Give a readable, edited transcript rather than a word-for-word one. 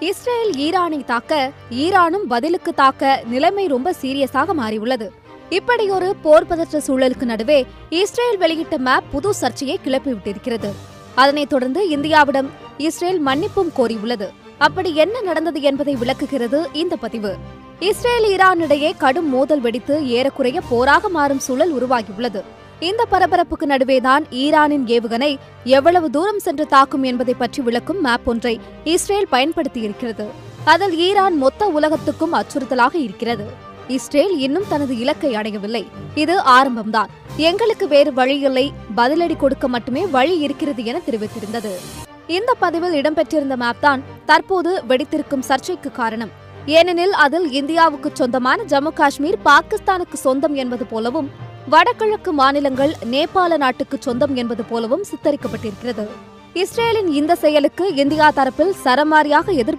Israel ஈரானை தாக்க, ஈரானும் பதிலுக்கு தாக்க நிலைமை ரொம்ப சீரியஸாக மாறியுள்ளது. இப்படியொரு போர் பதற்ற சூழலுக்கு நடுவே இஸ்ரேல் வெளியிட்ட மேப் புது சர்ச்சையை கிளப்பிவிட்டிருக்கிறது. அதனைத் தொடர்ந்து இந்தியாவிடம் இஸ்ரேல் மன்னிப்பும் கோரியுள்ளது. அப்படி என்ன நடந்தது என்பதை விளக்குகிறது இந்த பதிவு. இஸ்ரேல் ஈரான் இடையே கடும் மோதல் வெடித்து ஏறக்குறைய போராக மாறும் சூழல் உருவாகியுள்ளது. இந்த பரபரப்புக்கு நடுவேதான் ஈரானின் ஏவுகணை எவ்வளவு தூரம் சென்று தாக்கும் என்பதை பற்றி விளக்கும் மேப் ஒன்றை இஸ்ரேல் பயன்படுத்தியிருக்கிறது. அதில் ஈரான் மொத்த உலகத்துக்கும் அச்சுறுத்தலாக இருக்கிறது. இஸ்ரேல் இன்னும் தனது இலக்கை அடையவில்லை. இது ஆரம்பம்தான். எங்களுக்கு வேறு வழியில்லை, பதிலடி கொடுக்க மட்டுமே வழி இருக்கிறது என தெரிவித்திருந்தது. இந்த பதிவில் இடம்பெற்றிருந்த மேப் தான் தற்போது வெடித்திருக்கும் சர்ச்சைக்கு காரணம். ஏனெனில் அதில் இந்தியாவுக்கு சொந்தமான ஜம்மு காஷ்மீர் பாகிஸ்தானுக்கு சொந்தம் என்பது போலவும், வடகிழக்கு மாநிலங்கள் நேபாள நாட்டுக்கு சொந்தம் என்பது போலவும் சித்தரிக்கப்பட்டிருக்கிறது. இஸ்ரேலின் இந்த செயலுக்கு இந்தியா தரப்பில் சரமாரியாக எதிர்ப்பு